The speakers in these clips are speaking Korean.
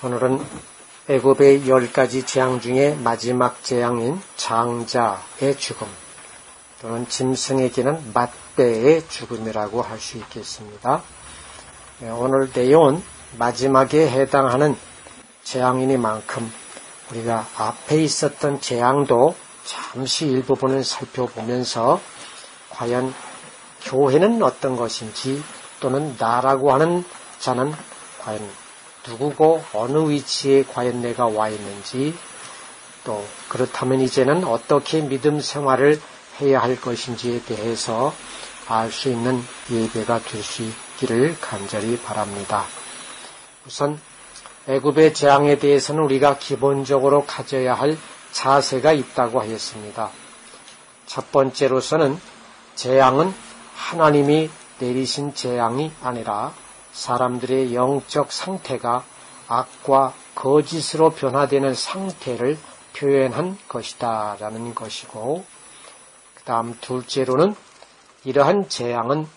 오늘은 애굽의 10가지 재앙 중에 마지막 재앙인 장자의 죽음 또는 짐승에게는 맞배의 죽음이라고 할 수 있겠습니다. 오늘 내용은 마지막에 해당하는 재앙이니만큼 우리가 앞에 있었던 재앙도 잠시 일부분을 살펴보면서 과연 교회는 어떤 것인지 또는 나라고 하는 자는 과연 누구고 어느 위치에 과연 내가 와 있는지 또 그렇다면 이제는 어떻게 믿음 생활을 해야 할 것인지에 대해서 알 수 있는 예배가 될 수 있기를 간절히 바랍니다. 우선 애굽의 재앙에 대해서는 우리가 기본적으로 가져야 할 자세가 있다고 하였습니다. 첫 번째로서는 재앙은 하나님이 내리신 재앙이 아니라 사람들의 영적 상태가 악과 거짓으로 변화되는 상태를 표현한 것이다 라는 것이고, 그 다음 둘째로는 이러한 재앙은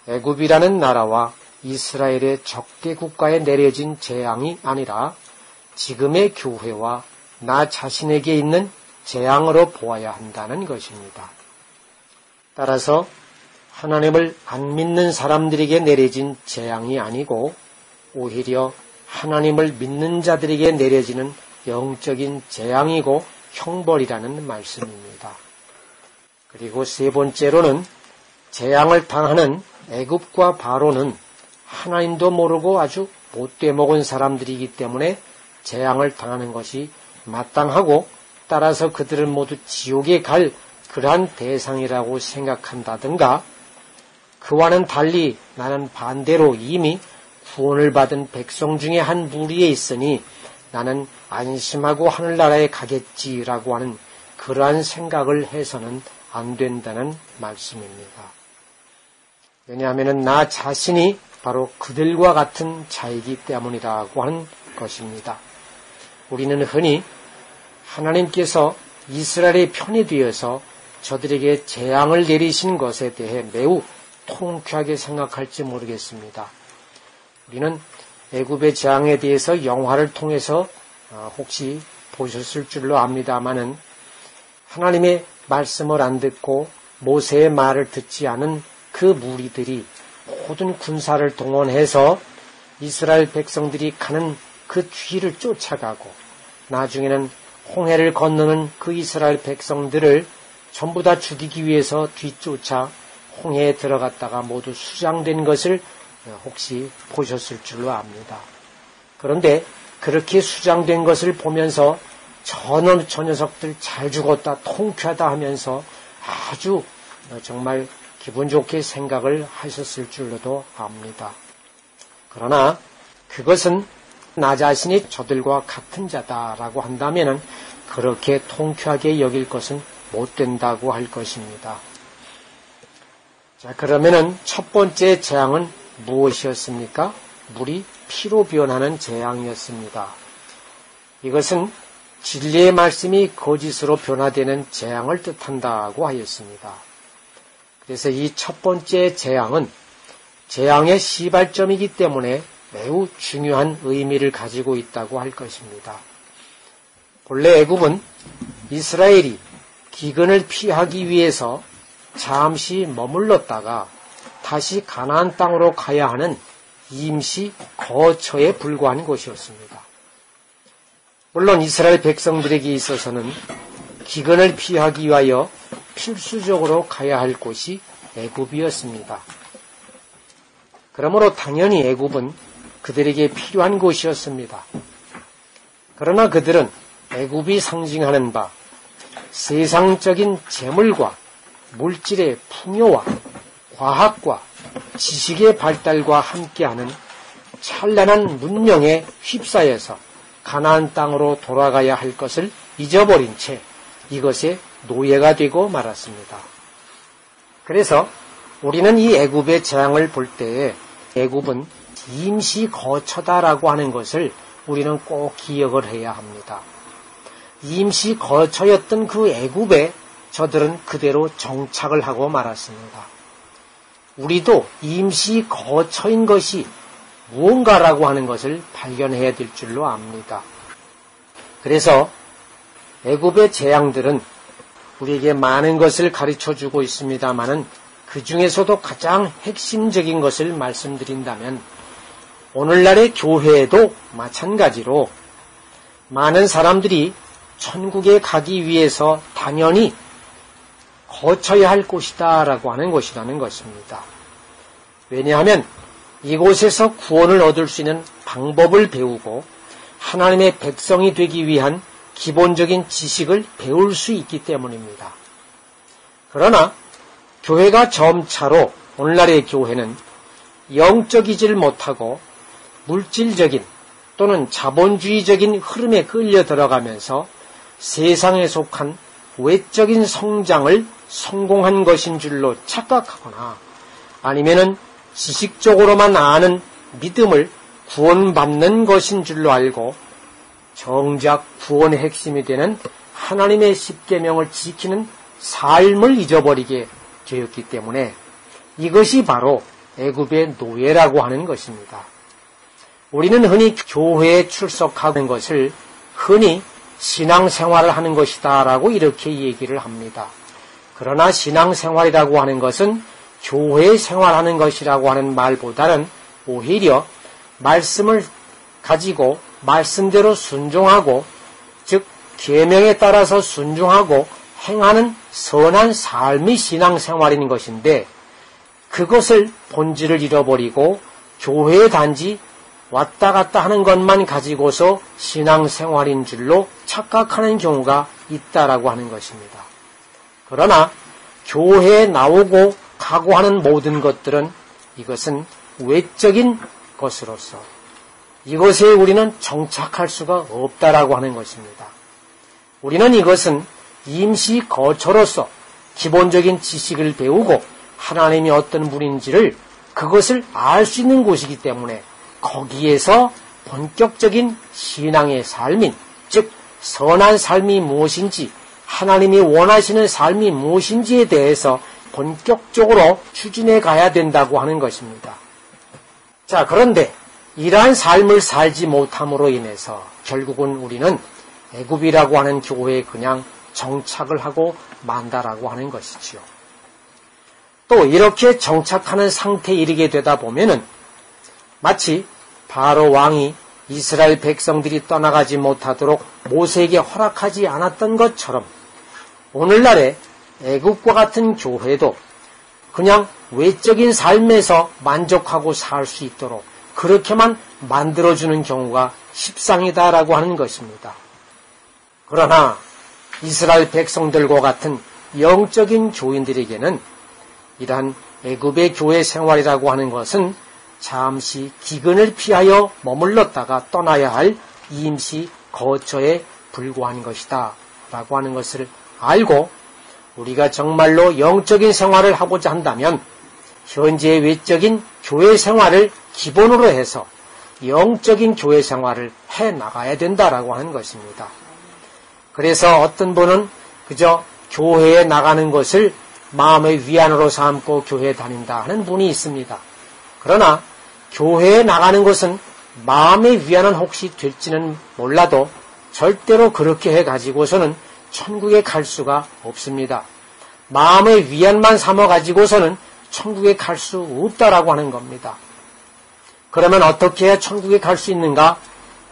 애굽이라는 나라와 이스라엘의 적대 국가에 내려진 재앙이 아니라 지금의 교회와 나 자신에게 있는 재앙으로 보아야 한다는 것입니다. 따라서 하나님을 안 믿는 사람들에게 내려진 재앙이 아니고 오히려 하나님을 믿는 자들에게 내려지는 영적인 재앙이고 형벌이라는 말씀입니다. 그리고 세 번째로는 재앙을 당하는 애굽과 바로는 하나님도 모르고 아주 못돼 먹은 사람들이기 때문에 재앙을 당하는 것이 마땅하고 따라서 그들은 모두 지옥에 갈 그러한 대상이라고 생각한다든가, 그와는 달리 나는 반대로 이미 구원을 받은 백성 중에 한 무리에 있으니 나는 안심하고 하늘나라에 가겠지라고 하는 그러한 생각을 해서는 안 된다는 말씀입니다. 왜냐하면 나 자신이 바로 그들과 같은 자이기 때문이라고 하는 것입니다. 우리는 흔히 하나님께서 이스라엘의 편이 되어서 저들에게 재앙을 내리신 것에 대해 매우 통쾌하게 생각할지 모르겠습니다. 우리는 애굽의 재앙에 대해서 영화를 통해서 혹시 보셨을 줄로 압니다마는 하나님의 말씀을 안 듣고 모세의 말을 듣지 않은 그 무리들이 모든 군사를 동원해서 이스라엘 백성들이 가는 그 뒤를 쫓아가고 나중에는 홍해를 건너는 그 이스라엘 백성들을 전부 다 죽이기 위해서 뒤쫓아 홍해에 들어갔다가 모두 수장된 것을 혹시 보셨을 줄로 압니다. 그런데 그렇게 수장된 것을 보면서 저 녀석들 잘 죽었다, 통쾌하다 하면서 아주 정말 기분 좋게 생각을 하셨을 줄로도 압니다. 그러나 그것은 나 자신이 저들과 같은 자다라고 한다면 그렇게 통쾌하게 여길 것은 못 된다고 할 것입니다. 자, 그러면은 첫 번째 재앙은 무엇이었습니까? 물이 피로 변하는 재앙이었습니다. 이것은 진리의 말씀이 거짓으로 변화되는 재앙을 뜻한다고 하였습니다. 그래서 이 첫 번째 재앙은 재앙의 시발점이기 때문에 매우 중요한 의미를 가지고 있다고 할 것입니다. 본래 애굽은 이스라엘이 기근을 피하기 위해서 잠시 머물렀다가 다시 가나안 땅으로 가야 하는 임시 거처에 불과한 곳이었습니다. 물론 이스라엘 백성들에게 있어서는 기근을 피하기 위하여 필수적으로 가야 할 곳이 애굽이었습니다. 그러므로 당연히 애굽은 그들에게 필요한 곳이었습니다. 그러나 그들은 애굽이 상징하는 바 세상적인 재물과 물질의 풍요와 과학과 지식의 발달과 함께하는 찬란한 문명에 휩싸여서 가나안 땅으로 돌아가야 할 것을 잊어버린 채 이것의 노예가 되고 말았습니다. 그래서 우리는 이 애굽의 재앙을 볼 때에 애굽은 임시 거처다라고 하는 것을 우리는 꼭 기억을 해야 합니다. 임시 거처였던 그 애굽에 저들은 그대로 정착을 하고 말았습니다. 우리도 임시 거처인 것이 무언가라고 하는 것을 발견해야 될 줄로 압니다. 그래서 애굽의 재앙들은 우리에게 많은 것을 가르쳐주고 있습니다마는 그 중에서도 가장 핵심적인 것을 말씀드린다면 오늘날의 교회에도 마찬가지로 많은 사람들이 천국에 가기 위해서 당연히 거쳐야 할 곳이다 라고 하는 것이라는 것입니다. 왜냐하면 이곳에서 구원을 얻을 수 있는 방법을 배우고 하나님의 백성이 되기 위한 기본적인 지식을 배울 수 있기 때문입니다. 그러나 교회가 점차로 오늘날의 교회는 영적이질 못하고 물질적인 또는 자본주의적인 흐름에 끌려 들어가면서 세상에 속한 외적인 성장을 성공한 것인 줄로 착각하거나 아니면은 지식적으로만 아는 믿음을 구원받는 것인 줄로 알고 정작 구원의 핵심이 되는 하나님의 십계명을 지키는 삶을 잊어버리게 되었기 때문에 이것이 바로 애굽의 노예라고 하는 것입니다. 우리는 흔히 교회에 출석하는 것을 흔히 신앙생활을 하는 것이다 라고 이렇게 얘기를 합니다. 그러나 신앙생활이라고 하는 것은 교회에 생활하는 것이라고 하는 말보다는 오히려 말씀을 가지고 말씀대로 순종하고 즉 계명에 따라서 순종하고 행하는 선한 삶이 신앙생활인 것인데 그것을 본질을 잃어버리고 교회에 단지 왔다 갔다 하는 것만 가지고서 신앙생활인 줄로 착각하는 경우가 있다라고 하는 것입니다. 그러나 교회에 나오고 가고 하는 모든 것들은 이것은 외적인 것으로서 이것에 우리는 정착할 수가 없다라고 하는 것입니다. 우리는 이것은 임시 거처로서 기본적인 지식을 배우고 하나님이 어떤 분인지를 그것을 알 수 있는 곳이기 때문에 거기에서 본격적인 신앙의 삶인 즉 선한 삶이 무엇인지 하나님이 원하시는 삶이 무엇인지에 대해서 본격적으로 추진해 가야 된다고 하는 것입니다. 자, 그런데 이러한 삶을 살지 못함으로 인해서 결국은 우리는 애굽이라고 하는 교회에 그냥 정착을 하고 만다라고 하는 것이지요. 또 이렇게 정착하는 상태에 이르게 되다 보면은 마치 바로 왕이 이스라엘 백성들이 떠나가지 못하도록 모세에게 허락하지 않았던 것처럼 오늘날의 애굽과 같은 교회도 그냥 외적인 삶에서 만족하고 살 수 있도록 그렇게만 만들어주는 경우가 십상이다라고 하는 것입니다. 그러나 이스라엘 백성들과 같은 영적인 교인들에게는 이러한 애굽의 교회 생활이라고 하는 것은 잠시 기근을 피하여 머물렀다가 떠나야 할 임시 거처에 불과한 것이다 라고 하는 것을 알고 우리가 정말로 영적인 생활을 하고자 한다면 현재의 외적인 교회 생활을 기본으로 해서 영적인 교회 생활을 해 나가야 된다라고 하는 것입니다. 그래서 어떤 분은 그저 교회에 나가는 것을 마음의 위안으로 삼고 교회에 다닌다 하는 분이 있습니다. 그러나 교회에 나가는 것은 마음의 위안은 혹시 될지는 몰라도 절대로 그렇게 해가지고서는 천국에 갈 수가 없습니다. 마음의 위안만 삼아가지고서는 천국에 갈 수 없다라고 하는 겁니다. 그러면 어떻게 해야 천국에 갈 수 있는가?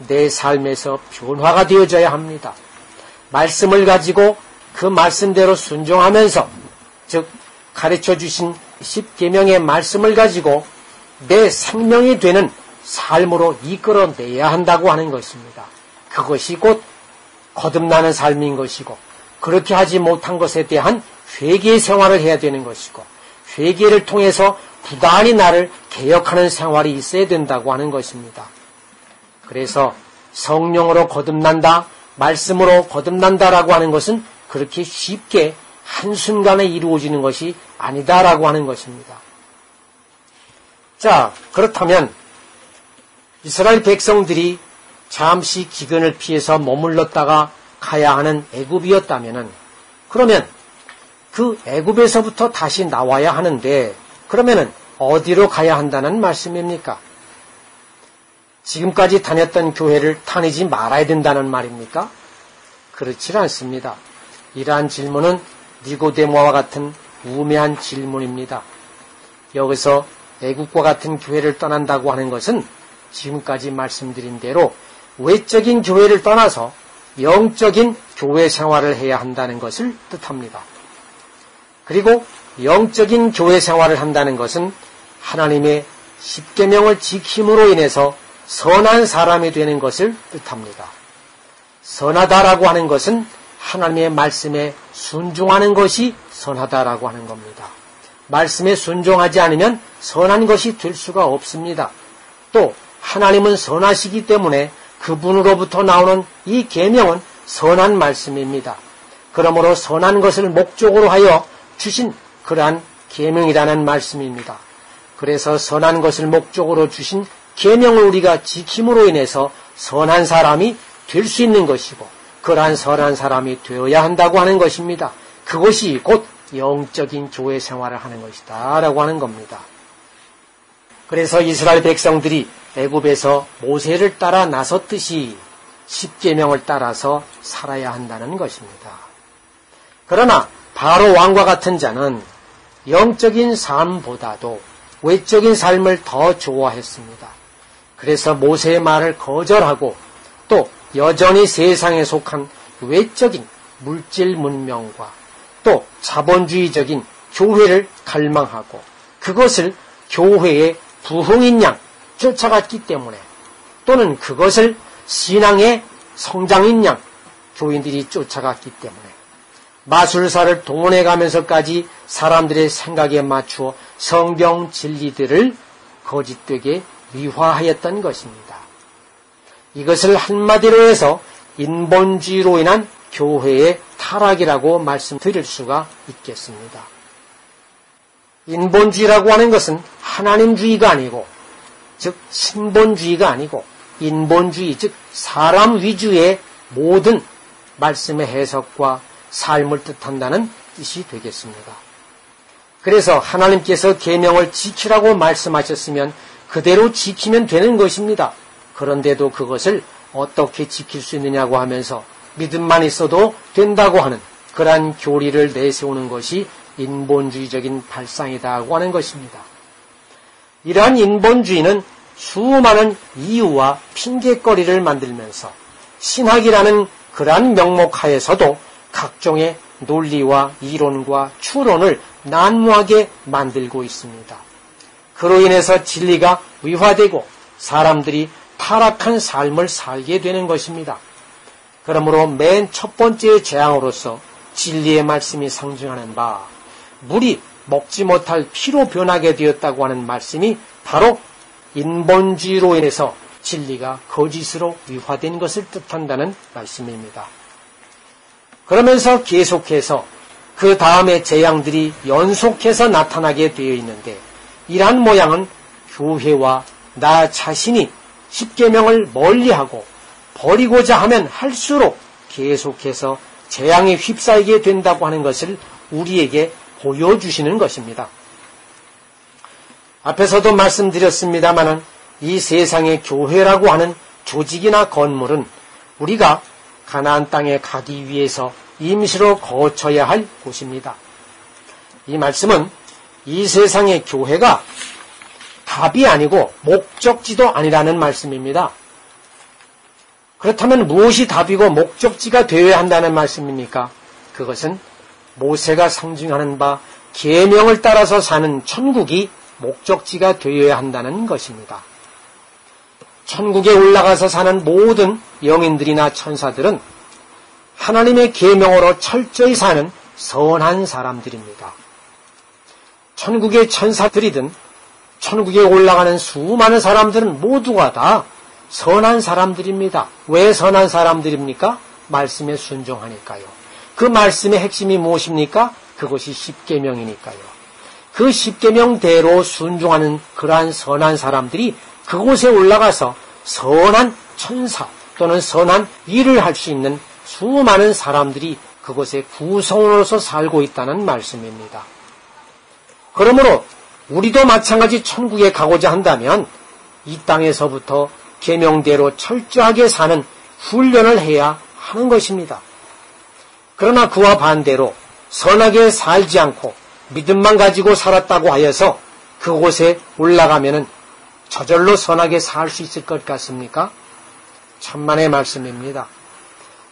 내 삶에서 변화가 되어져야 합니다. 말씀을 가지고 그 말씀대로 순종하면서 즉 가르쳐 주신 십계명의 말씀을 가지고 내 생명이 되는 삶으로 이끌어내야 한다고 하는 것입니다. 그것이 곧 거듭나는 삶인 것이고 그렇게 하지 못한 것에 대한 회개 생활을 해야 되는 것이고 회개를 통해서 부단히 나를 개혁하는 생활이 있어야 된다고 하는 것입니다. 그래서 성령으로 거듭난다, 말씀으로 거듭난다라고 하는 것은 그렇게 쉽게 한순간에 이루어지는 것이 아니다라고 하는 것입니다. 자, 그렇다면 이스라엘 백성들이 잠시 기근을 피해서 머물렀다가 가야 하는 애굽이었다면은 그러면 그 애굽에서부터 다시 나와야 하는데 그러면은 어디로 가야 한다는 말씀입니까? 지금까지 다녔던 교회를 다니지 말아야 된다는 말입니까? 그렇지 않습니다. 이러한 질문은 니고데모와 같은 우매한 질문입니다. 여기서 애국과 같은 교회를 떠난다고 하는 것은 지금까지 말씀드린 대로 외적인 교회를 떠나서 영적인 교회 생활을 해야 한다는 것을 뜻합니다. 그리고 영적인 교회 생활을 한다는 것은 하나님의 십계명을 지킴으로 인해서 선한 사람이 되는 것을 뜻합니다. 선하다라고 하는 것은 하나님의 말씀에 순종하는 것이 선하다라고 하는 겁니다. 말씀에 순종하지 않으면 선한 것이 될 수가 없습니다. 또 하나님은 선하시기 때문에 그분으로부터 나오는 이 계명은 선한 말씀입니다. 그러므로 선한 것을 목적으로 하여 주신 그러한 계명이라는 말씀입니다. 그래서 선한 것을 목적으로 주신 계명을 우리가 지킴으로 인해서 선한 사람이 될 수 있는 것이고 그러한 선한 사람이 되어야 한다고 하는 것입니다. 그것이 곧 영적인 교회 생활을 하는 것이다 라고 하는 겁니다. 그래서 이스라엘 백성들이 애굽에서 모세를 따라 나섰듯이 십계명을 따라서 살아야 한다는 것입니다. 그러나 바로 왕과 같은 자는 영적인 삶보다도 외적인 삶을 더 좋아했습니다. 그래서 모세의 말을 거절하고 또 여전히 세상에 속한 외적인 물질 문명과 또 자본주의적인 교회를 갈망하고 그것을 교회의 부흥인 양 쫓아갔기 때문에 또는 그것을 신앙의 성장인 양 교인들이 쫓아갔기 때문에 마술사를 동원해 가면서까지 사람들의 생각에 맞추어 성경 진리들을 거짓되게 위화하였던 것입니다. 이것을 한마디로 해서 인본주의로 인한 교회의 타락이라고 말씀드릴 수가 있겠습니다. 인본주의라고 하는 것은 하나님주의가 아니고 즉 신본주의가 아니고 인본주의 즉 사람 위주의 모든 말씀의 해석과 삶을 뜻한다는 뜻이 되겠습니다. 그래서 하나님께서 계명을 지키라고 말씀하셨으면 그대로 지키면 되는 것입니다. 그런데도 그것을 어떻게 지킬 수 있느냐고 하면서 믿음만 있어도 된다고 하는 그러한 교리를 내세우는 것이 인본주의적인 발상이라고 하는 것입니다. 이러한 인본주의는 수많은 이유와 핑계거리를 만들면서 신학이라는 그러한 명목하에서도 각종의 논리와 이론과 추론을 난무하게 만들고 있습니다. 그로 인해서 진리가 위화되고 사람들이 타락한 삶을 살게 되는 것입니다. 그러므로 맨 첫 번째 재앙으로서 진리의 말씀이 상징하는 바 물이 먹지 못할 피로 변하게 되었다고 하는 말씀이 바로 인본주의로 인해서 진리가 거짓으로 위화된 것을 뜻한다는 말씀입니다. 그러면서 계속해서 그 다음에 재앙들이 연속해서 나타나게 되어 있는데 이러한 모양은 교회와 나 자신이 십계명을 멀리하고 버리고자 하면 할수록 계속해서 재앙에 휩싸이게 된다고 하는 것을 우리에게 보여주시는 것입니다. 앞에서도 말씀드렸습니다마는 이 세상의 교회라고 하는 조직이나 건물은 우리가 가나안 땅에 가기 위해서 임시로 거쳐야 할 곳입니다. 이 말씀은 이 세상의 교회가 답이 아니고 목적지도 아니라는 말씀입니다. 그렇다면 무엇이 답이고 목적지가 되어야 한다는 말씀입니까? 그것은 모세가 상징하는 바 계명을 따라서 사는 천국이 목적지가 되어야 한다는 것입니다. 천국에 올라가서 사는 모든 영인들이나 천사들은 하나님의 계명으로 철저히 사는 선한 사람들입니다. 천국의 천사들이든 천국에 올라가는 수많은 사람들은 모두가 다 선한 사람들입니다. 왜 선한 사람들입니까? 말씀에 순종하니까요. 그 말씀의 핵심이 무엇입니까? 그것이 십계명이니까요. 그 십계명대로 순종하는 그러한 선한 사람들이 그곳에 올라가서 선한 천사 또는 선한 일을 할 수 있는 수많은 사람들이 그곳에 구성원으로서 살고 있다는 말씀입니다. 그러므로 우리도 마찬가지 천국에 가고자 한다면 이 땅에서부터 계명대로 철저하게 사는 훈련을 해야 하는 것입니다. 그러나 그와 반대로 선하게 살지 않고 믿음만 가지고 살았다고 하여서 그곳에 올라가면은 저절로 선하게 살 수 있을 것 같습니까? 천만의 말씀입니다.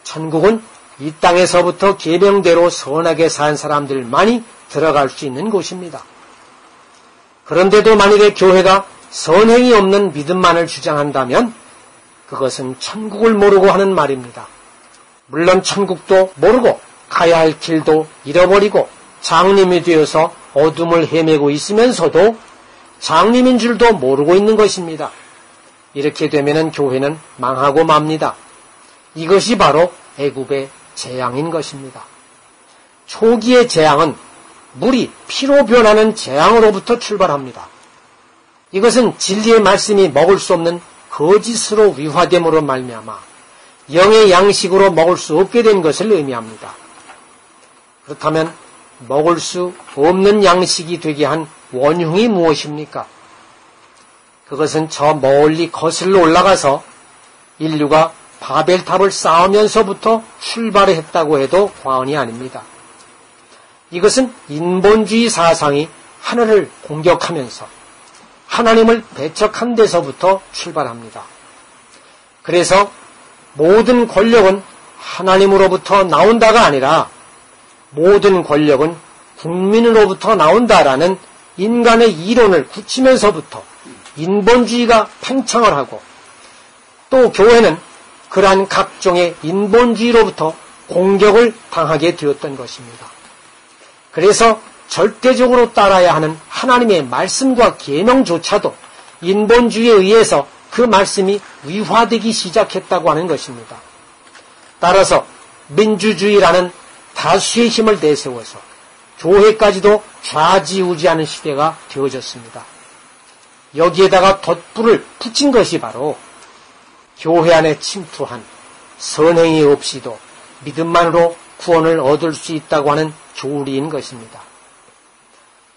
천국은 이 땅에서부터 계명대로 선하게 산 사람들만이 들어갈 수 있는 곳입니다. 그런데도 만일에 교회가 선행이 없는 믿음만을 주장한다면 그것은 천국을 모르고 하는 말입니다. 물론 천국도 모르고 가야 할 길도 잃어버리고 장님이 되어서 어둠을 헤매고 있으면서도 장님인 줄도 모르고 있는 것입니다. 이렇게 되면 교회는 망하고 맙니다. 이것이 바로 애굽의 재앙인 것입니다. 초기의 재앙은 물이 피로 변하는 재앙으로부터 출발합니다. 이것은 진리의 말씀이 먹을 수 없는 거짓으로 위화됨으로 말미암아 영의 양식으로 먹을 수 없게 된 것을 의미합니다. 그렇다면 먹을 수 없는 양식이 되게 한 원흉이 무엇입니까? 그것은 저 멀리 거슬러 올라가서 인류가 바벨탑을 쌓으면서부터 출발했다고 해도 과언이 아닙니다. 이것은 인본주의 사상이 하늘을 공격하면서 하나님을 배척한 데서부터 출발합니다. 그래서 모든 권력은 하나님으로부터 나온다가 아니라 모든 권력은 국민으로부터 나온다라는 인간의 이론을 굳히면서부터 인본주의가 팽창을 하고 또 교회는 그러한 각종의 인본주의로부터 공격을 당하게 되었던 것입니다. 그래서 절대적으로 따라야 하는 하나님의 말씀과 계명조차도 인본주의에 의해서 그 말씀이 위화되기 시작했다고 하는 것입니다. 따라서 민주주의라는 다수의 힘을 내세워서 교회까지도 좌지우지하는 시대가 되어졌습니다. 여기에다가 덧불을 붙인 것이 바로 교회 안에 침투한 선행이 없이도 믿음만으로 구원을 얻을 수 있다고 하는 교리인 것입니다.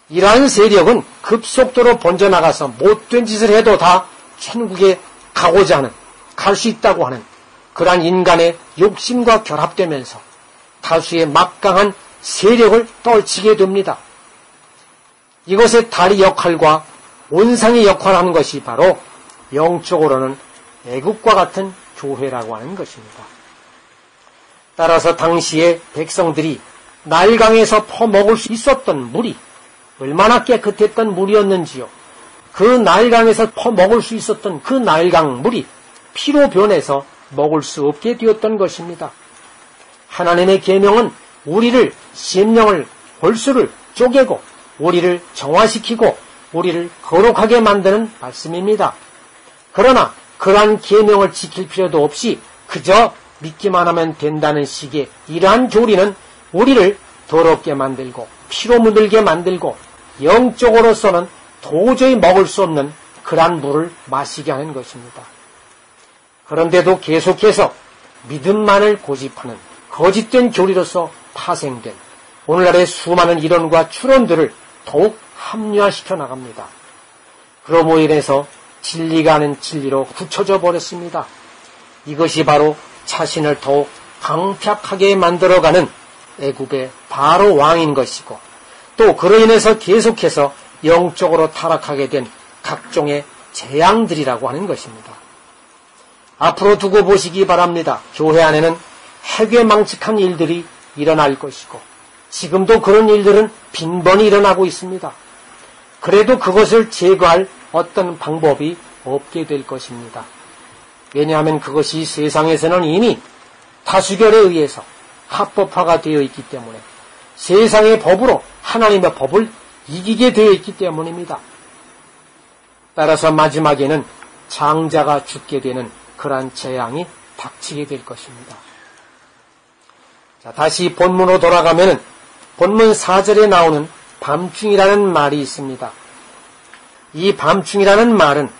이러한 세력은 급속도로 번져나가서 못된 짓을 해도 다 천국에 가고자 하는, 갈 수 있다고 하는 그러한 인간의 욕심과 결합되면서 다수의 막강한 세력을 떨치게 됩니다. 이것의 다리 역할과 온상의 역할을 하는 것이 바로 영적으로는 애국과 같은 교회라고 하는 것입니다. 따라서 당시의 백성들이 나일강에서 퍼먹을 수 있었던 물이 얼마나 깨끗했던 물이었는지요. 그 나일강에서 퍼먹을 수 있었던 그 나일강 물이 피로 변해서 먹을 수 없게 되었던 것입니다. 하나님의 계명은 우리를 심령을 골수를 쪼개고 우리를 정화시키고 우리를 거룩하게 만드는 말씀입니다. 그러나 그러한 계명을 지킬 필요도 없이 그저 믿기만 하면 된다는 식의 이러한 교리는 우리를 더럽게 만들고 피로 묻을게 만들고 영적으로서는 도저히 먹을 수 없는 그러한 물을 마시게 하는 것입니다. 그런데도 계속해서 믿음만을 고집하는 거짓된 교리로서 파생된 오늘날의 수많은 이론과 추론들을 더욱 합리화시켜 나갑니다. 그러므로 인해서 진리가 아닌 진리로 굳혀져 버렸습니다. 이것이 바로 자신을 더욱 강팍하게 만들어가는 애굽의 바로 왕인 것이고 또 그로 인해서 계속해서 영적으로 타락하게 된 각종의 재앙들이라고 하는 것입니다. 앞으로 두고 보시기 바랍니다. 교회 안에는 해괴망측한 일들이 일어날 것이고 지금도 그런 일들은 빈번히 일어나고 있습니다. 그래도 그것을 제거할 어떤 방법이 없게 될 것입니다. 왜냐하면 그것이 세상에서는 이미 다수결에 의해서 합법화가 되어 있기 때문에 세상의 법으로 하나님의 법을 이기게 되어 있기 때문입니다. 따라서 마지막에는 장자가 죽게 되는 그러한 재앙이 닥치게 될 것입니다. 자, 다시 본문으로 돌아가면 본문 4절에 나오는 밤중이라는 말이 있습니다. 이 밤중이라는 말은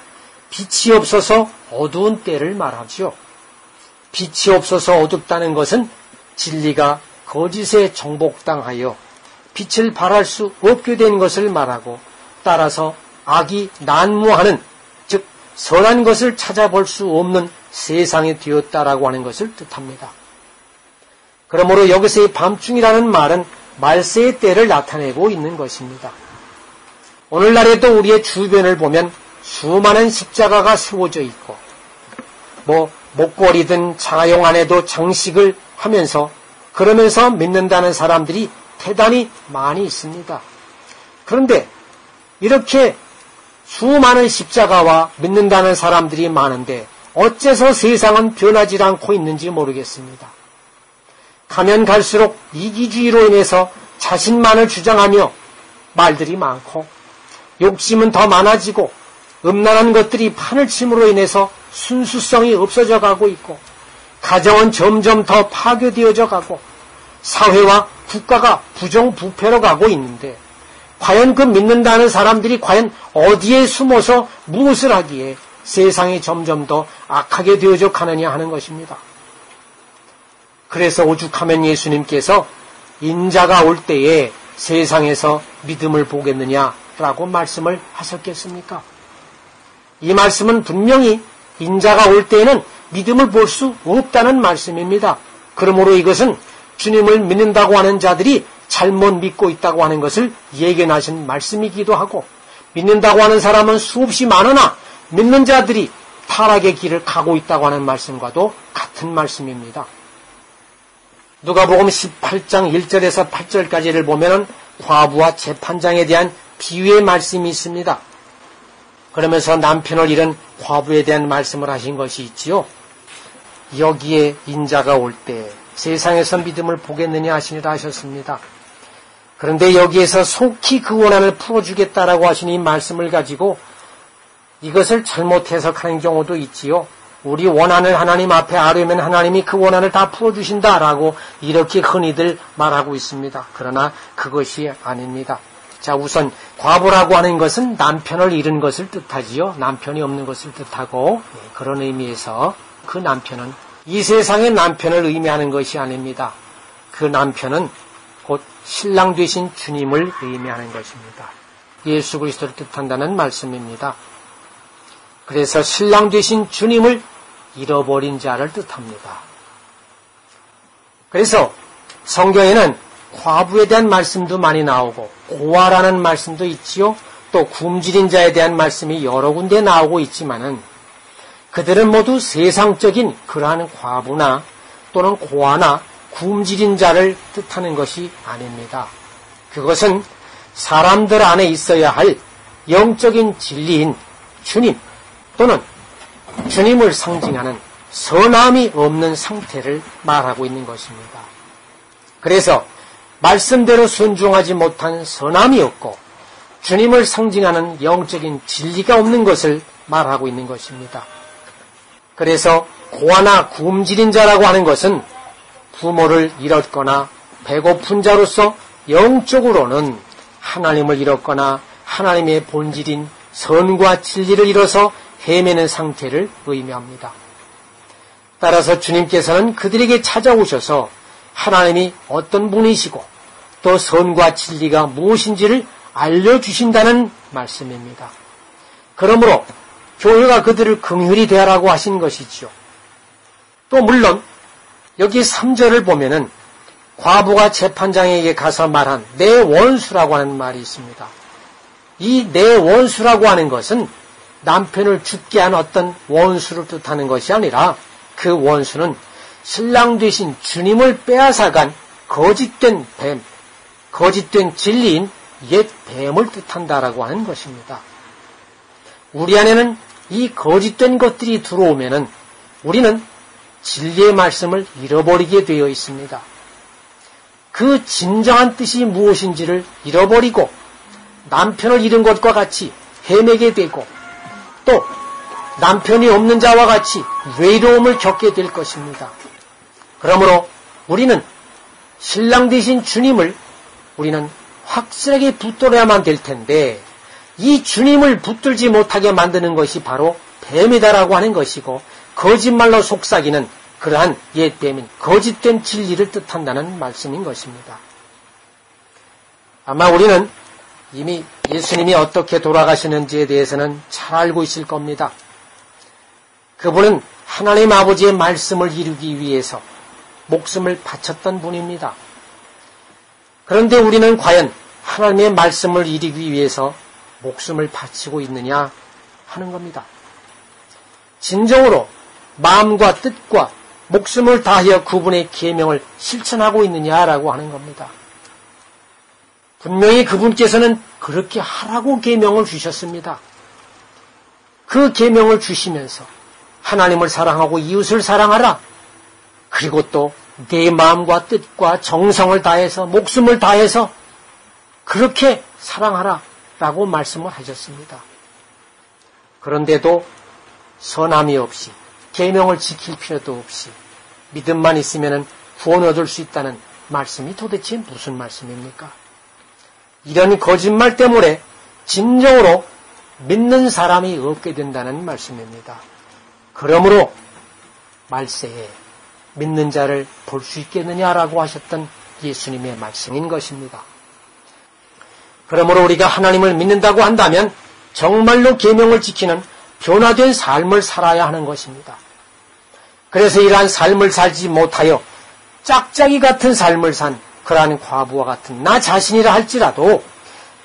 빛이 없어서 어두운 때를 말하죠. 빛이 없어서 어둡다는 것은 진리가 거짓에 정복당하여 빛을 발할 수 없게 된 것을 말하고 따라서 악이 난무하는 즉 선한 것을 찾아볼 수 없는 세상이 되었다라고 하는 것을 뜻합니다. 그러므로 여기서의 밤중이라는 말은 말세의 때를 나타내고 있는 것입니다. 오늘날에도 우리의 주변을 보면 수많은 십자가가 세워져 있고 목걸이든 자가용 안에도 장식을 하면서 그러면서 믿는다는 사람들이 대단히 많이 있습니다. 그런데 이렇게 수많은 십자가와 믿는다는 사람들이 많은데 어째서 세상은 변하지 않고 있는지 모르겠습니다. 가면 갈수록 이기주의로 인해서 자신만을 주장하며 말들이 많고 욕심은 더 많아지고 음란한 것들이 판을 침으로 인해서 순수성이 없어져 가고 있고 가정은 점점 더 파괴되어져 가고 사회와 국가가 부정부패로 가고 있는데 과연 그 믿는다는 사람들이 과연 어디에 숨어서 무엇을 하기에 세상이 점점 더 악하게 되어져 가느냐 하는 것입니다. 그래서 오죽하면 예수님께서 인자가 올 때에 세상에서 믿음을 보겠느냐라고 말씀을 하셨겠습니까? 이 말씀은 분명히 인자가 올 때에는 믿음을 볼 수 없다는 말씀입니다. 그러므로 이것은 주님을 믿는다고 하는 자들이 잘못 믿고 있다고 하는 것을 예견하신 말씀이기도 하고 믿는다고 하는 사람은 수없이 많으나 믿는 자들이 타락의 길을 가고 있다고 하는 말씀과도 같은 말씀입니다. 누가복음 18장 1절에서 8절까지를 보면 과부와 재판장에 대한 비유의 말씀이 있습니다. 그러면서 남편을 잃은 과부에 대한 말씀을 하신 것이 있지요. 여기에 인자가 올 때 세상에서 믿음을 보겠느냐 하시니라 하셨습니다. 그런데 여기에서 속히 그 원한을 풀어주겠다라고 하신 이 말씀을 가지고 이것을 잘못 해석하는 경우도 있지요. 우리 원한을 하나님 앞에 아뢰면 하나님이 그 원한을 다 풀어주신다라고 이렇게 흔히들 말하고 있습니다. 그러나 그것이 아닙니다. 자, 우선 과부라고 하는 것은 남편을 잃은 것을 뜻하지요. 남편이 없는 것을 뜻하고 그런 의미에서 그 남편은 이 세상의 남편을 의미하는 것이 아닙니다. 그 남편은 곧 신랑 되신 주님을 의미하는 것입니다. 예수 그리스도를 뜻한다는 말씀입니다. 그래서 신랑 되신 주님을 잃어버린 자를 뜻합니다. 그래서 성경에는 과부에 대한 말씀도 많이 나오고 고아라는 말씀도 있지요. 또 굶주린 자에 대한 말씀이 여러 군데 나오고 있지만은 그들은 모두 세상적인 그러한 과부나 또는 고아나 굶주린 자를 뜻하는 것이 아닙니다. 그것은 사람들 안에 있어야 할 영적인 진리인 주님 또는 주님을 상징하는 선함이 없는 상태를 말하고 있는 것입니다. 그래서 말씀대로 순종하지 못한 선함이 없고 주님을 상징하는 영적인 진리가 없는 것을 말하고 있는 것입니다. 그래서 고아나 굶주린 자라고 하는 것은 부모를 잃었거나 배고픈 자로서 영적으로는 하나님을 잃었거나 하나님의 본질인 선과 진리를 잃어서 헤매는 상태를 의미합니다. 따라서 주님께서는 그들에게 찾아오셔서 하나님이 어떤 분이시고 또 선과 진리가 무엇인지를 알려주신다는 말씀입니다. 그러므로 교회가 그들을 긍휼히 대하라고 하신 것이지요. 또 물론 여기 3절을 보면은 과부가 재판장에게 가서 말한 내 원수라고 하는 말이 있습니다. 이 내 원수라고 하는 것은 남편을 죽게 한 어떤 원수를 뜻하는 것이 아니라 그 원수는 신랑 되신 주님을 빼앗아간 거짓된 뱀, 거짓된 진리인 옛 뱀을 뜻한다라고 하는 것입니다. 우리 안에는 이 거짓된 것들이 들어오면은 우리는 진리의 말씀을 잃어버리게 되어 있습니다. 그 진정한 뜻이 무엇인지를 잃어버리고 남편을 잃은 것과 같이 헤매게 되고 또 남편이 없는 자와 같이 외로움을 겪게 될 것입니다. 그러므로 우리는 신랑 되신 주님을 우리는 확실하게 붙들어야만 될 텐데 이 주님을 붙들지 못하게 만드는 것이 바로 뱀이다라고 하는 것이고 거짓말로 속삭이는 그러한 옛 뱀인 거짓된 진리를 뜻한다는 말씀인 것입니다. 아마 우리는 이미 예수님이 어떻게 돌아가시는지에 대해서는 잘 알고 있을 겁니다. 그분은 하나님 아버지의 말씀을 이루기 위해서 목숨을 바쳤던 분입니다. 그런데 우리는 과연 하나님의 말씀을 이루기 위해서 목숨을 바치고 있느냐 하는 겁니다. 진정으로 마음과 뜻과 목숨을 다하여 그분의 계명을 실천하고 있느냐라고 하는 겁니다. 분명히 그분께서는 그렇게 하라고 계명을 주셨습니다. 그 계명을 주시면서 하나님을 사랑하고 이웃을 사랑하라. 그리고 또 내 마음과 뜻과 정성을 다해서 목숨을 다해서 그렇게 사랑하라 라고 말씀을 하셨습니다. 그런데도 선함이 없이 계명을 지킬 필요도 없이 믿음만 있으면 구원 얻을 수 있다는 말씀이 도대체 무슨 말씀입니까? 이런 거짓말 때문에 진정으로 믿는 사람이 없게 된다는 말씀입니다. 그러므로 말세에 믿는 자를 볼 수 있겠느냐라고 하셨던 예수님의 말씀인 것입니다. 그러므로 우리가 하나님을 믿는다고 한다면 정말로 계명을 지키는 변화된 삶을 살아야 하는 것입니다. 그래서 이러한 삶을 살지 못하여 짝짝이 같은 삶을 산 그러한 과부와 같은 나 자신이라 할지라도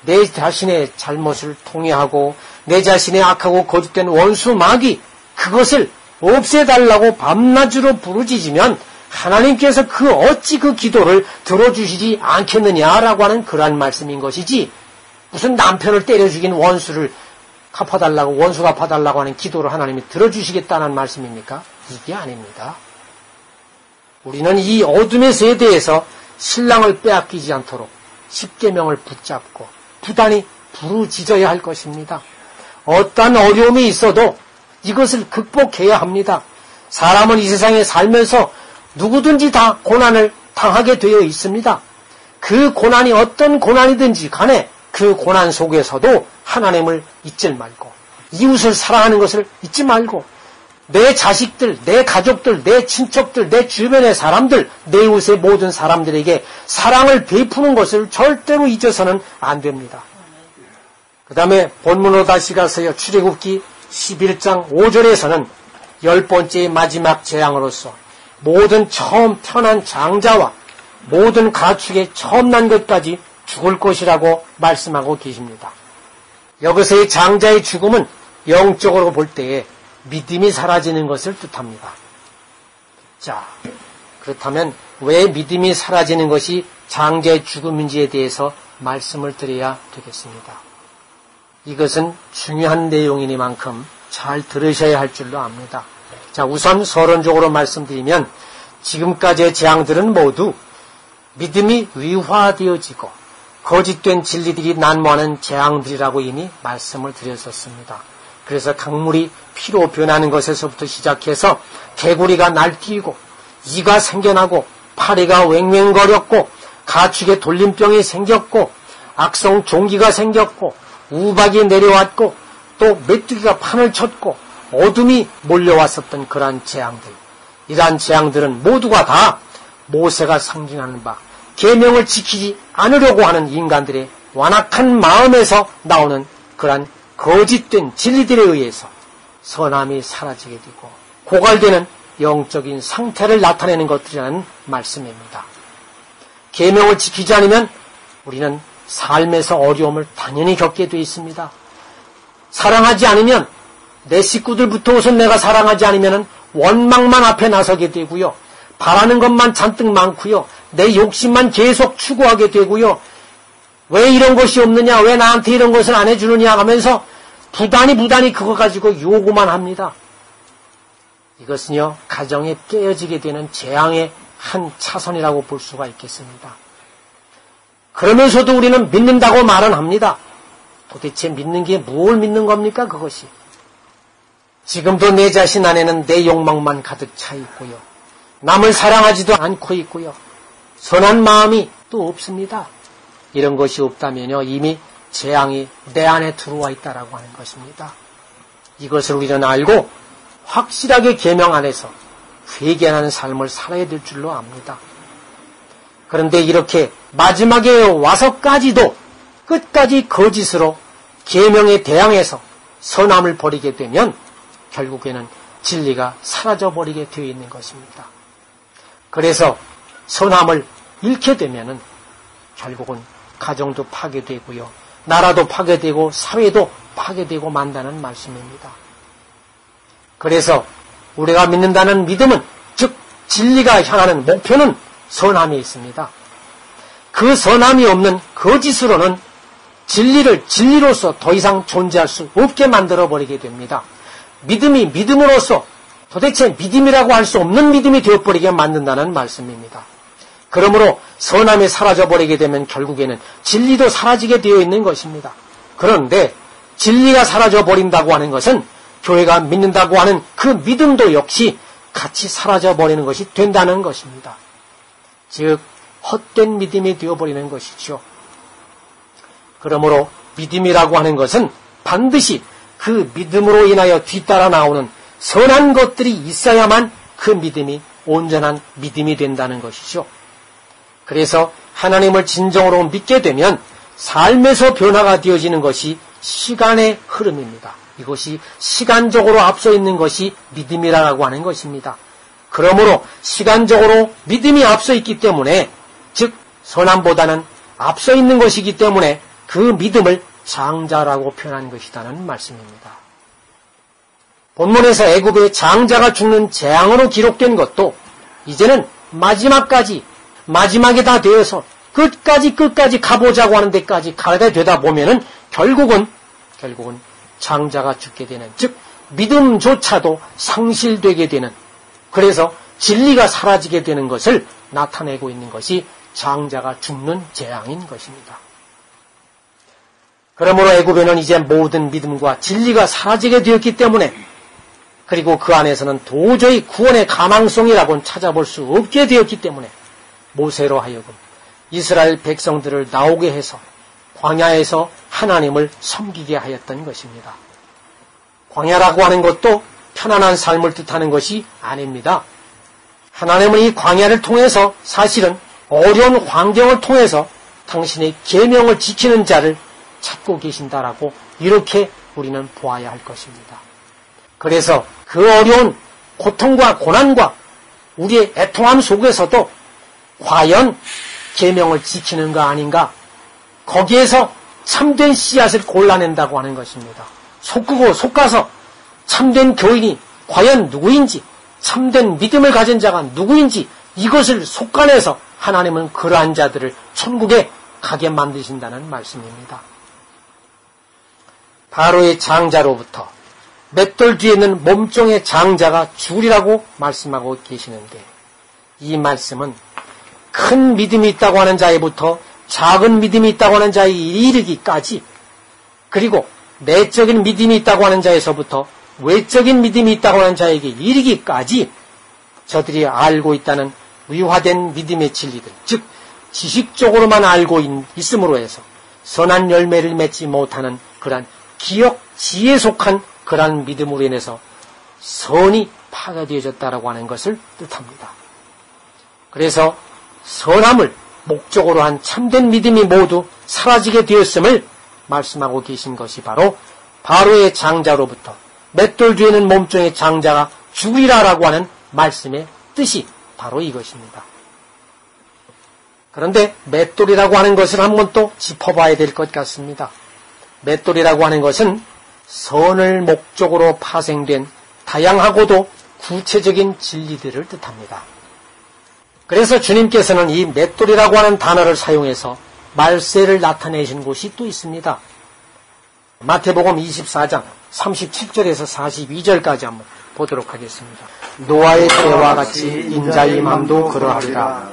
내 자신의 잘못을 통회하고 내 자신의 악하고 거짓된 원수 마귀 그것을 없애달라고 밤낮으로 부르짖으면 하나님께서 어찌 그 기도를 들어주시지 않겠느냐라고 하는 그러한 말씀인 것이지 무슨 남편을 때려 죽인 원수를 갚아달라고 원수 갚아달라고 하는 기도를 하나님이 들어주시겠다는 말씀입니까? 이게 아닙니다. 우리는 이 어둠의 세대에서 신랑을 빼앗기지 않도록 십계명을 붙잡고 부단히 부르짖어야 할 것입니다. 어떠한 어려움이 있어도 이것을 극복해야 합니다. 사람은 이 세상에 살면서 누구든지 다 고난을 당하게 되어 있습니다. 그 고난이 어떤 고난이든지 간에 그 고난 속에서도 하나님을 잊지 말고 이웃을 사랑하는 것을 잊지 말고 내 자식들, 내 가족들, 내 친척들, 내 주변의 사람들, 내 이웃의 모든 사람들에게 사랑을 베푸는 것을 절대로 잊어서는 안 됩니다. 그 다음에 본문으로 다시 가서요. 출애굽기 11장 5절에서는 10번째 마지막 재앙으로서 모든 처음 태어난 장자와 모든 가축의 처음 난 것까지 죽을 것이라고 말씀하고 계십니다. 여기서의 장자의 죽음은 영적으로 볼 때에 믿음이 사라지는 것을 뜻합니다. 자, 그렇다면 왜 믿음이 사라지는 것이 장자의 죽음인지에 대해서 말씀을 드려야 되겠습니다. 이것은 중요한 내용이니만큼 잘 들으셔야 할 줄로 압니다. 자, 우선 서론적으로 말씀드리면 지금까지의 재앙들은 모두 믿음이 위화되어지고 거짓된 진리들이 난무하는 재앙들이라고 이미 말씀을 드렸었습니다. 그래서 강물이 피로 변하는 것에서부터 시작해서 개구리가 날뛰고 이가 생겨나고 파리가 왱왱거렸고 가축의 돌림병이 생겼고 악성 종기가 생겼고 우박이 내려왔고 또 메뚜기가 판을 쳤고 어둠이 몰려왔었던 그러한 재앙들. 이러한 재앙들은 모두가 다 모세가 상징하는 바 계명을 지키지 않으려고 하는 인간들의 완악한 마음에서 나오는 그러한 거짓된 진리들에 의해서 선함이 사라지게 되고 고갈되는 영적인 상태를 나타내는 것들이라는 말씀입니다. 계명을 지키지 않으면 우리는 삶에서 어려움을 당연히 겪게 되어 있습니다. 사랑하지 않으면 내 식구들부터 우선 내가 사랑하지 않으면 원망만 앞에 나서게 되고요. 바라는 것만 잔뜩 많고요. 내 욕심만 계속 추구하게 되고요. 왜 이런 것이 없느냐, 왜 나한테 이런 것을 안 해주느냐 하면서 부단히 그거 가지고 요구만 합니다. 이것은요, 가정에 깨어지게 되는 재앙의 한 차선이라고 볼 수가 있겠습니다. 그러면서도 우리는 믿는다고 말은 합니다. 도대체 믿는 게 뭘 믿는 겁니까, 그것이? 지금도 내 자신 안에는 내 욕망만 가득 차 있고요. 남을 사랑하지도 않고 있고요. 선한 마음이 또 없습니다. 이런 것이 없다면요, 이미 재앙이 내 안에 들어와 있다라고 하는 것입니다. 이것을 우리는 알고 확실하게 계명 안에서 회개하는 삶을 살아야 될 줄로 압니다. 그런데 이렇게 마지막에 와서까지도 끝까지 거짓으로 계명에 대항해서 선함을 버리게 되면 결국에는 진리가 사라져버리게 되어 있는 것입니다. 그래서 선함을 잃게 되면은 결국은 가정도 파괴되고요, 나라도 파괴되고 사회도 파괴되고 만다는 말씀입니다. 그래서 우리가 믿는다는 믿음은, 즉 진리가 향하는 목표는 선함에 있습니다. 그 선함이 없는 거짓으로는 진리를 진리로서 더 이상 존재할 수 없게 만들어버리게 됩니다. 믿음이 믿음으로서 도대체 믿음이라고 할 수 없는 믿음이 되어버리게 만든다는 말씀입니다. 그러므로 선함이 사라져버리게 되면 결국에는 진리도 사라지게 되어 있는 것입니다. 그런데 진리가 사라져버린다고 하는 것은 교회가 믿는다고 하는 그 믿음도 역시 같이 사라져버리는 것이 된다는 것입니다. 즉 헛된 믿음이 되어버리는 것이죠. 그러므로 믿음이라고 하는 것은 반드시 그 믿음으로 인하여 뒤따라 나오는 선한 것들이 있어야만 그 믿음이 온전한 믿음이 된다는 것이죠. 그래서 하나님을 진정으로 믿게 되면 삶에서 변화가 되어지는 것이 시간의 흐름입니다. 이것이 시간적으로 앞서 있는 것이 믿음이라고 하는 것입니다. 그러므로 시간적으로 믿음이 앞서 있기 때문에, 즉 선함보다는 앞서 있는 것이기 때문에 그 믿음을 장자라고 표현한 것이라는 말씀입니다. 본문에서 애굽의 장자가 죽는 재앙으로 기록된 것도 이제는 마지막에 다 되어서 끝까지 가보자고 하는 데까지 가게 되다 보면은 결국은 장자가 죽게 되는, 즉 믿음조차도 상실되게 되는, 그래서 진리가 사라지게 되는 것을 나타내고 있는 것이 장자가 죽는 재앙인 것입니다. 그러므로 애굽에는 이제 모든 믿음과 진리가 사라지게 되었기 때문에, 그리고 그 안에서는 도저히 구원의 가망성이라고는 찾아볼 수 없게 되었기 때문에 모세로 하여금 이스라엘 백성들을 나오게 해서 광야에서 하나님을 섬기게 하였던 것입니다. 광야라고 하는 것도 편안한 삶을 뜻하는 것이 아닙니다. 하나님은 이 광야를 통해서 사실은 어려운 환경을 통해서 당신의 계명을 지키는 자를 찾고 계신다라고 이렇게 우리는 보아야 할 것입니다. 그래서 그 어려운 고통과 고난과 우리의 애통함 속에서도 과연 계명을 지키는가 아닌가, 거기에서 참된 씨앗을 골라낸다고 하는 것입니다. 속가서 참된 교인이 과연 누구인지, 참된 믿음을 가진 자가 누구인지 이것을 속가내서 하나님은 그러한 자들을 천국에 가게 만드신다는 말씀입니다. 바로의 장자로부터 맷돌 뒤에 있는 몸종의 장자가 죽으리라고 말씀하고 계시는데, 이 말씀은 큰 믿음이 있다고 하는 자에부터 작은 믿음이 있다고 하는 자에 이르기까지, 그리고 내적인 믿음이 있다고 하는 자에서부터 외적인 믿음이 있다고 하는 자에게 이르기까지 저들이 알고 있다는 위화된 믿음의 진리들, 즉 지식적으로만 알고 있음으로 해서 선한 열매를 맺지 못하는 그러한 기억, 지혜에 속한 그러한 믿음으로 인해서 선이 파괴되어졌다라고 하는 것을 뜻합니다. 그래서 선함을 목적으로 한 참된 믿음이 모두 사라지게 되었음을 말씀하고 계신 것이 바로 바로의 장자로부터 맷돌 뒤에는 몸종의 장자가 죽으리라라고 하는 말씀의 뜻이 바로 이것입니다. 그런데 맷돌이라고 하는 것을 한번 또 짚어봐야 될 것 같습니다. 맷돌이라고 하는 것은 선을 목적으로 파생된 다양하고도 구체적인 진리들을 뜻합니다. 그래서 주님께서는 이 맷돌이라고 하는 단어를 사용해서 말세를 나타내신 곳이 또 있습니다. 마태복음 24장 37절에서 42절까지 한번 보도록 하겠습니다. 노아의 때와 같이 인자의 맘도 그러하리라.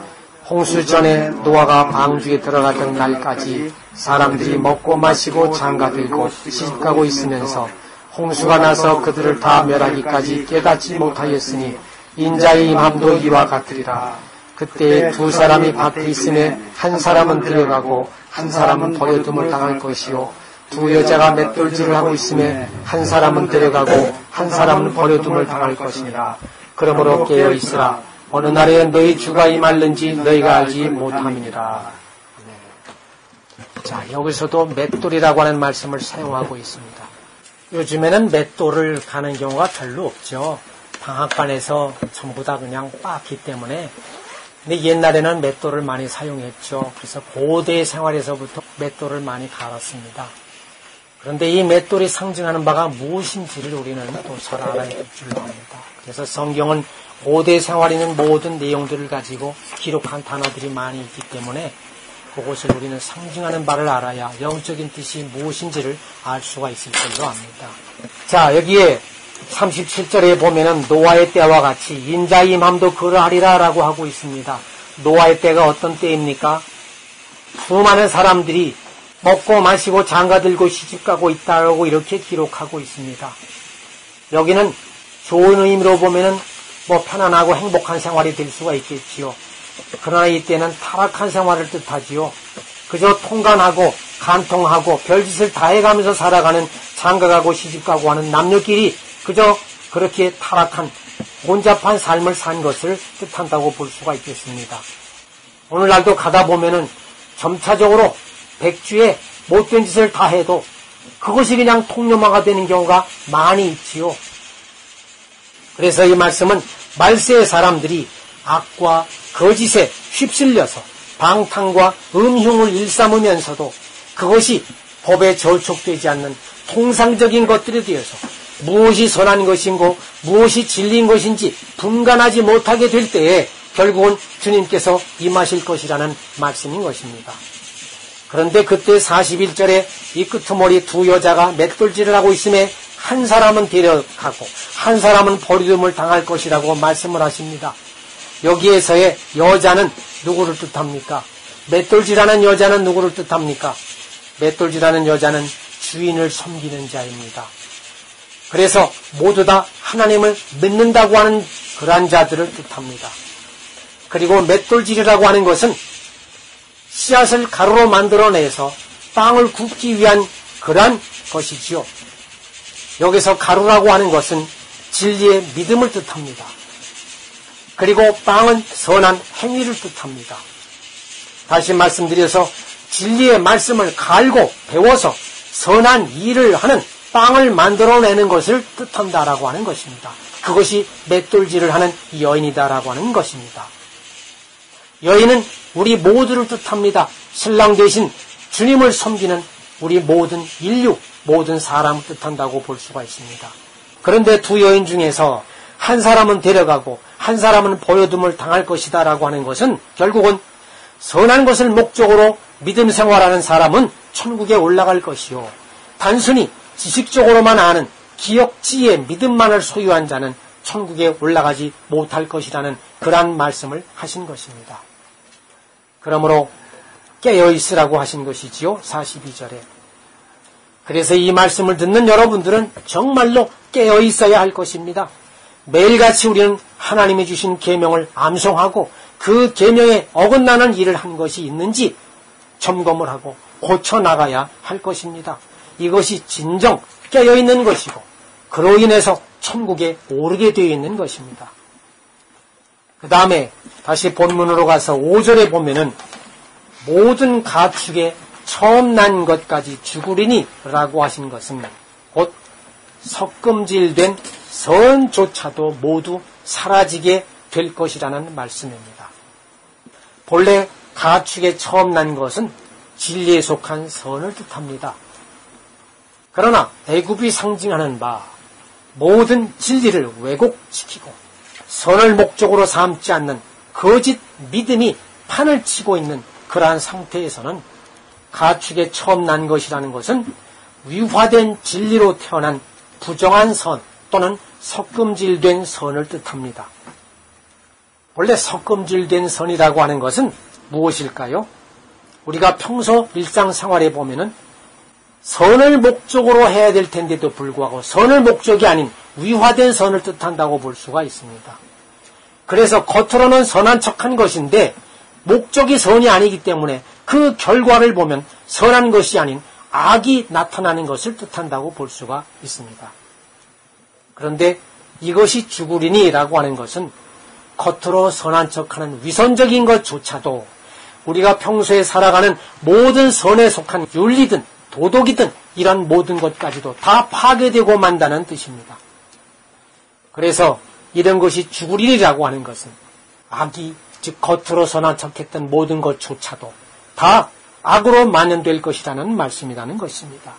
홍수 전에 노아가 방주에 들어가던 날까지 사람들이 먹고 마시고 장가들고 시집가고 있으면서 홍수가 나서 그들을 다 멸하기까지 깨닫지 못하였으니 인자의 맘도 이와 같으리라. 그때 두 사람이 밭에 있음에 한 사람은 데려가고 한 사람은 버려둠을 당할 것이요, 두 여자가 맷돌질을 하고 있음에 한 사람은 데려가고 한 사람은 버려둠을 당할 것이니라. 그러므로 깨어 있으라. 어느 날에 너희 주가 임할는지 너희가 알지 못함이니라. 자, 여기서도 맷돌이라고 하는 말씀을 사용하고 있습니다. 요즘에는 맷돌을 가는 경우가 별로 없죠. 방앗간에서 전부 다 그냥 빻기 때문에. 근데 옛날에는 맷돌을 많이 사용했죠. 그래서 고대 생활에서부터 맷돌을 많이 갈았습니다. 그런데 이 맷돌이 상징하는 바가 무엇인지를 우리는 또 잘 알아야 될 줄로 압니다. 그래서 성경은 고대 생활에 있는 모든 내용들을 가지고 기록한 단어들이 많이 있기 때문에 그것을 우리는 상징하는 바를 알아야 영적인 뜻이 무엇인지를 알 수가 있을 줄로 압니다. 자, 여기에 37절에 보면은 노아의 때와 같이 인자의 임함도 그러하리라 라고 하고 있습니다. 노아의 때가 어떤 때입니까? 수많은 사람들이 먹고 마시고 장가들고 시집가고 있다고 이렇게 기록하고 있습니다. 여기는 좋은 의미로 보면은 편안하고 행복한 생활이 될 수가 있겠지요. 그러나 이때는 타락한 생활을 뜻하지요. 그저 통간하고 간통하고 별짓을 다 해가면서 살아가는 장가가고 시집가고 하는 남녀끼리 그저 그렇게 타락한 혼잡한 삶을 산 것을 뜻한다고 볼 수가 있겠습니다. 오늘날도 가다 보면은 점차적으로 백주에 못된 짓을 다 해도 그것이 그냥 통념화가 되는 경우가 많이 있지요. 그래서 이 말씀은 말세의 사람들이 악과 거짓에 휩쓸려서 방탕과 음흉을 일삼으면서도 그것이 법에 저촉되지 않는 통상적인 것들에 대해서 무엇이 선한 것인고 무엇이 진리인 것인지 분간하지 못하게 될 때에 결국은 주님께서 임하실 것이라는 말씀인 것입니다. 그런데 그때 41절에 이 끄트머리 두 여자가 맷돌질을 하고 있음에 한 사람은 데려가고 한 사람은 버리움을 당할 것이라고 말씀을 하십니다. 여기에서의 여자는 누구를 뜻합니까? 맷돌질하는 여자는 누구를 뜻합니까? 맷돌질하는 여자는 주인을 섬기는 자입니다. 그래서 모두 다 하나님을 믿는다고 하는 그러한 자들을 뜻합니다. 그리고 맷돌질이라고 하는 것은 씨앗을 가루로 만들어내서 빵을 굽기 위한 그러한 것이지요. 여기서 가루라고 하는 것은 진리의 믿음을 뜻합니다. 그리고 빵은 선한 행위를 뜻합니다. 다시 말씀드려서 진리의 말씀을 갈고 배워서 선한 일을 하는 빵을 만들어내는 것을 뜻한다라고 하는 것입니다. 그것이 맷돌질을 하는 여인이다라고 하는 것입니다. 여인은 우리 모두를 뜻합니다. 신랑 대신 주님을 섬기는 우리 모든 인류, 모든 사람을 뜻한다고 볼 수가 있습니다. 그런데 두 여인 중에서 한 사람은 데려가고 한 사람은 버려둠을 당할 것이다 라고 하는 것은 결국은 선한 것을 목적으로 믿음 생활하는 사람은 천국에 올라갈 것이요. 단순히 지식적으로만 아는 기억지의 믿음만을 소유한 자는 천국에 올라가지 못할 것이라는 그러한 말씀을 하신 것입니다. 그러므로 깨어있으라고 하신 것이지요. 42절에. 그래서 이 말씀을 듣는 여러분들은 정말로 깨어있어야 할 것입니다. 매일같이 우리는 하나님이 주신 계명을 암송하고 그 계명에 어긋나는 일을 한 것이 있는지 점검을 하고 고쳐나가야 할 것입니다. 이것이 진정 깨어있는 것이고 그로 인해서 천국에 오르게 되어 있는 것입니다. 그 다음에 다시 본문으로 가서 5절에 보면은 모든 가축에 처음 난 것까지 죽으리니 라고 하신 것은 곧 섞음질된 선조차도 모두 사라지게 될 것이라는 말씀입니다. 본래 가축에 처음 난 것은 진리에 속한 선을 뜻합니다. 그러나 애굽이 상징하는 바 모든 진리를 왜곡시키고 선을 목적으로 삼지 않는 거짓 믿음이 판을 치고 있는 그러한 상태에서는 가축에 처음 난 것이라는 것은 위화된 진리로 태어난 부정한 선 또는 섞음질된 선을 뜻합니다. 원래 섞음질된 선이라고 하는 것은 무엇일까요? 우리가 평소 일상생활에 보면은 선을 목적으로 해야 될 텐데도 불구하고 선을 목적이 아닌 위화된 선을 뜻한다고 볼 수가 있습니다. 그래서 겉으로는 선한 척한 것인데 목적이 선이 아니기 때문에 그 결과를 보면 선한 것이 아닌 악이 나타나는 것을 뜻한다고 볼 수가 있습니다. 그런데 이것이 죽으리니 라고 하는 것은 겉으로 선한 척하는 위선적인 것조차도 우리가 평소에 살아가는 모든 선에 속한 윤리든 도덕이든 이런 모든 것까지도 다 파괴되고 만다는 뜻입니다. 그래서 이런 것이 죽으리라고 하는 것은 악이, 즉 겉으로 선한 척했던 모든 것조차도 다 악으로 만연될 것이라는 말씀이라는 것입니다.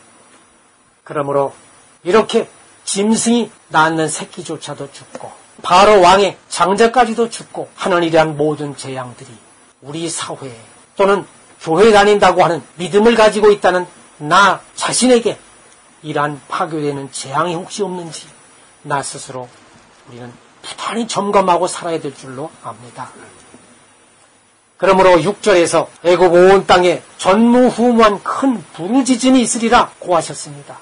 그러므로 이렇게 짐승이 낳는 새끼조차도 죽고 바로 왕의 장자까지도 죽고 하는 이러한 모든 재앙들이 우리 사회에 또는 교회 다닌다고 하는 믿음을 가지고 있다는 나 자신에게 이러한 파괴되는 재앙이 혹시 없는지 나 스스로 우리는 부단히 점검하고 살아야 될 줄로 압니다. 그러므로 6절에서 애굽 온 땅에 전무후무한 큰 부르짖음이 있으리라 고하셨습니다.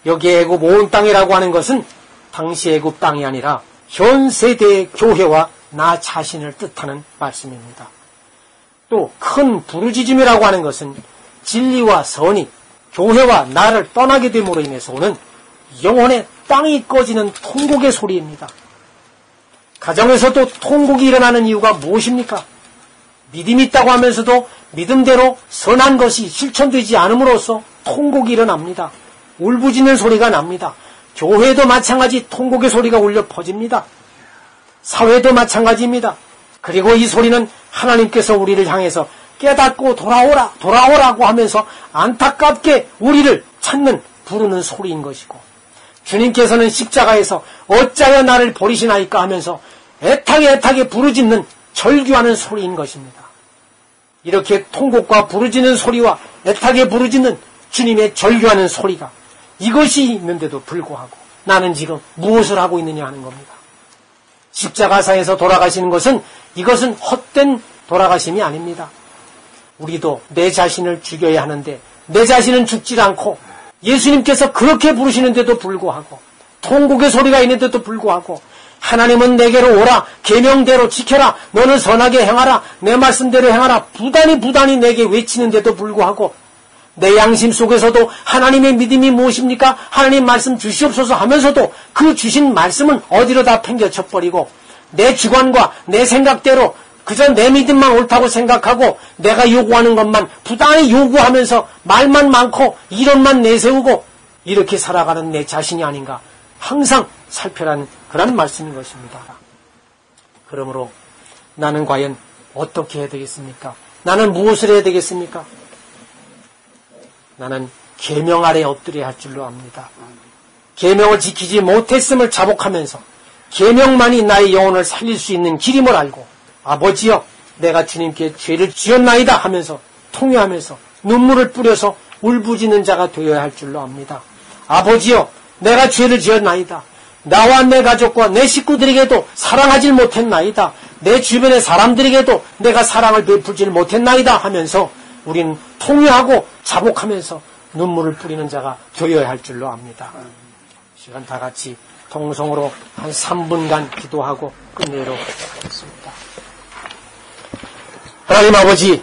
여기에 애굽 온 땅이라고 하는 것은 당시 애굽 땅이 아니라 현 세대의 교회와 나 자신을 뜻하는 말씀입니다. 또 큰 부르짖음이라고 하는 것은 진리와 선이 교회와 나를 떠나게 됨으로 인해서 오는 영혼의 땅이 꺼지는 통곡의 소리입니다. 가정에서도 통곡이 일어나는 이유가 무엇입니까? 믿음이 있다고 하면서도 믿음대로 선한 것이 실천되지 않음으로써 통곡이 일어납니다. 울부짖는 소리가 납니다. 교회도 마찬가지 통곡의 소리가 울려 퍼집니다. 사회도 마찬가지입니다. 그리고 이 소리는 하나님께서 우리를 향해서 깨닫고 돌아오라고 하면서 안타깝게 우리를 찾는 부르는 소리인 것이고, 주님께서는 십자가에서 어찌하여 나를 버리시나이까 하면서 애타게 부르짖는 절규하는 소리인 것입니다. 이렇게 통곡과 부르짖는 소리와 애타게 부르짖는 주님의 절규하는 소리가 이것이 있는데도 불구하고 나는 지금 무엇을 하고 있느냐 하는 겁니다. 십자가상에서 돌아가시는 것은 이것은 헛된 돌아가심이 아닙니다. 우리도 내 자신을 죽여야 하는데 내 자신은 죽질 않고 예수님께서 그렇게 부르시는데도 불구하고 통곡의 소리가 있는데도 불구하고 하나님은 내게로 오라, 계명대로 지켜라, 너는 선하게 행하라, 내 말씀대로 행하라, 부단히 내게 외치는데도 불구하고 내 양심 속에서도 하나님의 믿음이 무엇입니까? 하나님 말씀 주시옵소서 하면서도 그 주신 말씀은 어디로 다 팽겨쳐버리고 내 주관과 내 생각대로 그저 내 믿음만 옳다고 생각하고 내가 요구하는 것만 부단히 요구하면서 말만 많고 이론만 내세우고 이렇게 살아가는 내 자신이 아닌가 항상 살펴라는 그런 말씀인 것입니다. 그러므로 나는 과연 어떻게 해야 되겠습니까? 나는 무엇을 해야 되겠습니까? 나는 계명 아래 엎드려야 할 줄로 압니다. 계명을 지키지 못했음을 자복하면서 계명만이 나의 영혼을 살릴 수 있는 길임을 알고 아버지여 내가 주님께 죄를 지었나이다 하면서 통회하면서 눈물을 뿌려서 울부짖는 자가 되어야 할 줄로 압니다. 아버지여 내가 죄를 지었나이다. 나와 내 가족과 내 식구들에게도 사랑하지 못했나이다. 내 주변의 사람들에게도 내가 사랑을 베풀지 못했나이다 하면서 우리는 통회하고 자복하면서 눈물을 뿌리는 자가 되어야 할 줄로 압니다. 시간 다 같이 통성으로 한 3분간 기도하고 끝내도록 하겠습니다. 하나님 아버지,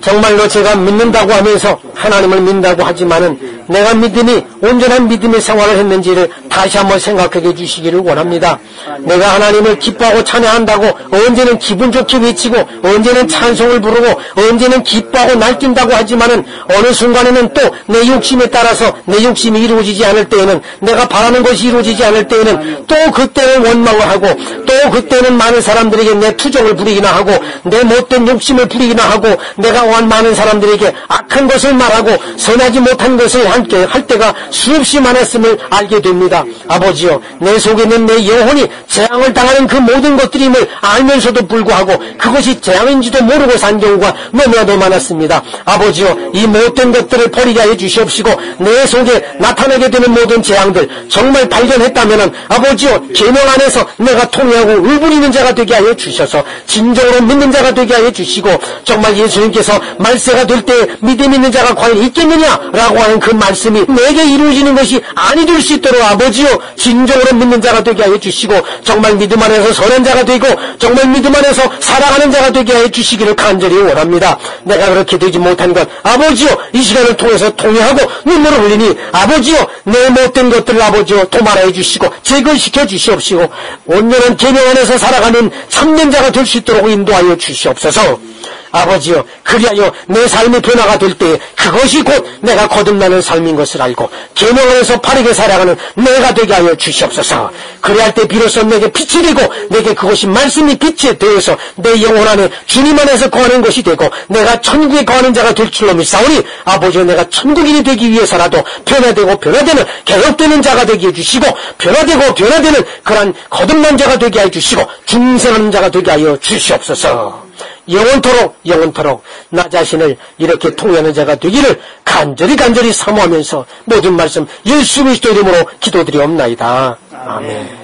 정말로 제가 믿는다고 하면서 하나님을 믿는다고 하지만은 내가 믿음이 온전한 믿음의 생활을 했는지를 다시 한번 생각하게 해주시기를 원합니다. 내가 하나님을 기뻐하고 찬양한다고 언제는 기분 좋게 외치고 언제는 찬송을 부르고 언제는 기뻐하고 날뛴다고 하지만은 어느 순간에는 또 내 욕심에 따라서 내 욕심이 이루어지지 않을 때에는 내가 바라는 것이 이루어지지 않을 때에는 또 그때는 원망을 하고 또 그때는 많은 사람들에게 내 투정을 부리기나 하고 내 못된 욕심을 부리기나 하고 내가 많은 사람들에게 악한 것을 말하고 선하지 못한 것을 함께 할 때가 수없이 많았음을 알게 됩니다. 아버지여, 내 속에 있는 내 영혼이 재앙을 당하는 그 모든 것들임을 알면서도 불구하고 그것이 재앙인지도 모르고 산 경우가 너무나도 많았습니다. 아버지여, 이 못된 것들을 버리게 하여 주시옵시고 내 속에 나타나게 되는 모든 재앙들 정말 발견했다면 아버지여, 계명 안에서 내가 통회하고 울부리는 자가 되게 하여 주셔서 진정으로 믿는 자가 되게 하여 주시고 정말 예수님께서 말세가 될 때 믿음 있는 자가 과연 있겠느냐라고 하는 그 말씀이 내게 이루어지는 것이 아니 될 수 있도록 아버지요, 진정으로 믿는 자가 되게 하여 주시고 정말 믿음 안에서 선한 자가 되고 정말 믿음 안에서 살아가는 자가 되게 하여 주시기를 간절히 원합니다. 내가 그렇게 되지 못한 것 아버지요, 이 시간을 통해서 통회하고 눈물을 흘리니 아버지요, 내 못된 것들을 아버지요 도말하여 주시고 제거시켜 주시옵시고 온전한 계명 안에서 살아가는 참된 자가 될 수 있도록 인도하여 주시옵소서. 아버지여, 그리하여 내 삶의 변화가 될 때 그것이 곧 내가 거듭나는 삶인 것을 알고 계명 안에서 바르게 살아가는 내가 되게 하여 주시옵소서. 그리할 때 비로소 내게 빛이 되고 내게 그것이 말씀이 빛이 되어서 내 영혼 안에 주님 안에서 거하는 것이 되고 내가 천국에 거하는 자가 될 줄로 믿사오니 아버지여, 내가 천국인이 되기 위해서라도 변화되고 변화되는 개혁되는 자가 되게 해주시고 변화되고 변화되는 그런 거듭난 자가 되게 해주시고 중생하는 자가 되게 하여 주시옵소서. 영원토록 나 자신을 이렇게 통하는 자가 되기를 간절히 사모하면서 모든 말씀 예수 그리스도 이름으로 기도드리옵나이다. 아멘.